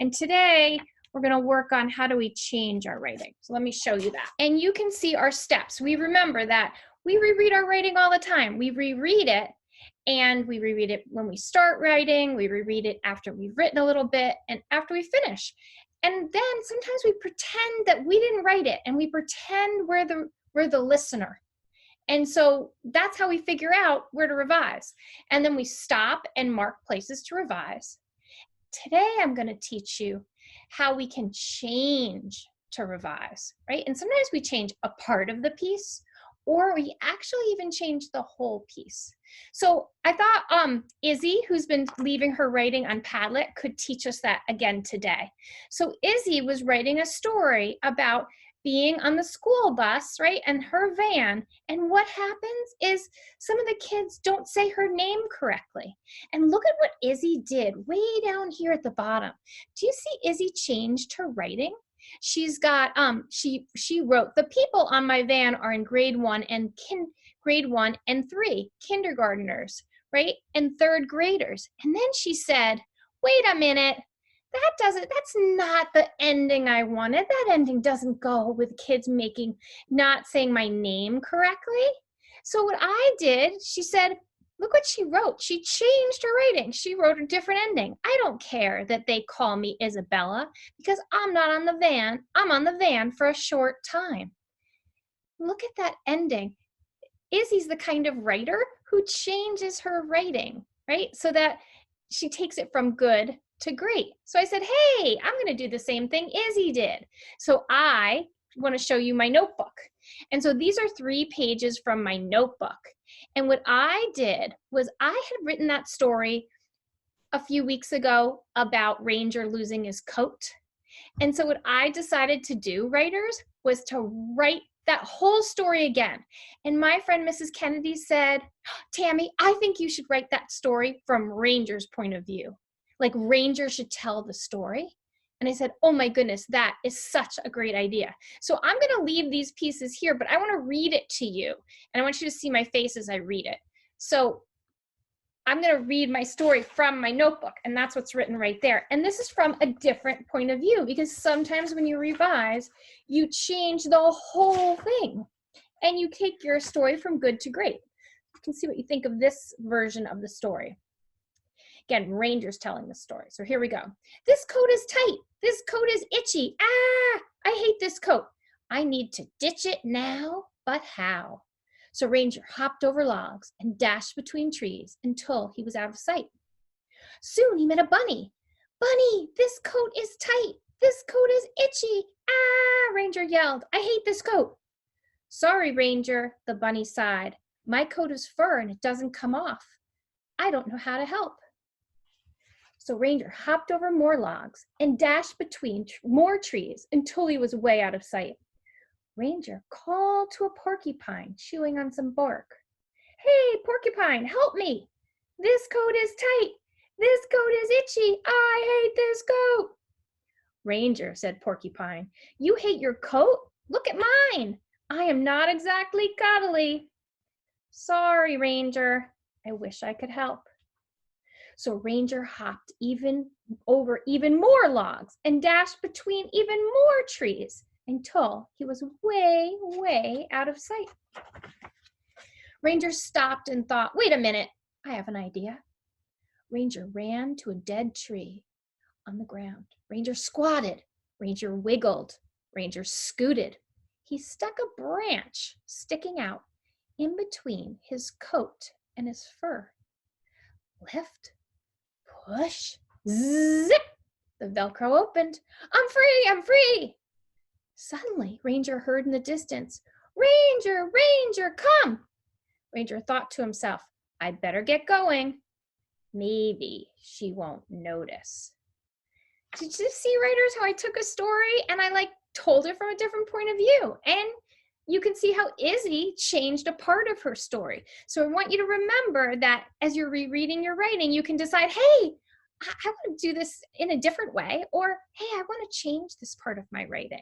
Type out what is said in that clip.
And today we're going to work on how do we change our writing. So let me show you that. And you can see our steps. We remember that we reread our writing all the time. We reread it, and we reread it when we start writing. We reread it after we've written a little bit and after we finish. And then sometimes we pretend that we didn't write it, and we pretend we're the listener. And so that's how we figure out where to revise. And then we stop and mark places to revise. Today, I'm going to teach you how we can change to revise, right? And sometimes we change a part of the piece, or we actually even change the whole piece. So I thought Izzy, who's been leaving her writing on Padlet, could teach us that again today. So Izzy was writing a story about being on the school bus, right, and her van, and what happens is some of the kids don't say her name correctly. And look at what Izzy did way down here at the bottom. Do you see Izzy changed her writing? She's got she wrote, the people on my van are in grade 1 and 3, kindergartners, right, and third graders. And then she said, wait a minute, that's not the ending I wanted. That ending doesn't go with kids not saying my name correctly. So what I did, she said, look what she wrote. She changed her writing. She wrote a different ending. I don't care that they call me Isabella because I'm not on the van. I'm on the van for a short time. Look at that ending. Izzy's the kind of writer who changes her writing, right? So that she takes it from good to great. So I said, hey, I'm going to do the same thing Izzy did. So I want to show you my notebook. And so these are 3 pages from my notebook. And what I did was I had written that story a few weeks ago about Ranger losing his coat. And so what I decided to do, writers, was to write that whole story again. And my friend Mrs. Kennedy said, Tammy, I think you should write that story from Ranger's point of view. Like Ranger should tell the story. And I said, oh my goodness, that is such a great idea. So I'm going to leave these pieces here, but I want to read it to you. And I want you to see my face as I read it. So I'm going to read my story from my notebook, and that's what's written right there. And this is from a different point of view, because sometimes when you revise, you change the whole thing, and you take your story from good to great. You can see what you think of this version of the story. Again, Ranger's telling the story. So here we go. This coat is tight. This coat is itchy. Ah, I hate this coat. I need to ditch it now, but how? So Ranger hopped over logs and dashed between trees until he was out of sight. Soon he met a bunny. Bunny, this coat is tight. This coat is itchy. Ah, Ranger yelled. I hate this coat. Sorry, Ranger, the bunny sighed. My coat is fur and it doesn't come off. I don't know how to help. So Ranger hopped over more logs and dashed between more trees until he was way out of sight. Ranger called to a porcupine chewing on some bark. Hey, porcupine, help me. This coat is tight. This coat is itchy. I hate this coat. Ranger, said Porcupine, you hate your coat? Look at mine. I am not exactly cuddly. Sorry, Ranger. I wish I could help. So Ranger hopped over even more logs and dashed between even more trees until he was way, way out of sight. Ranger stopped and thought, wait a minute, I have an idea. Ranger ran to a dead tree on the ground. Ranger squatted. Ranger wiggled. Ranger scooted. He stuck a branch sticking out in between his coat and his fur. Lift, push, zip! The Velcro opened. I'm free! I'm free! Suddenly, Ranger heard in the distance, Ranger, Ranger, come! Ranger thought to himself, I better get going. Maybe she won't notice. Did you see, writers, how I took a story and I told it from a different point of view? And you can see how Izzy changed a part of her story. So I want you to remember that as you're rereading your writing, you can decide, hey, I want to do this in a different way, or hey, I want to change this part of my writing.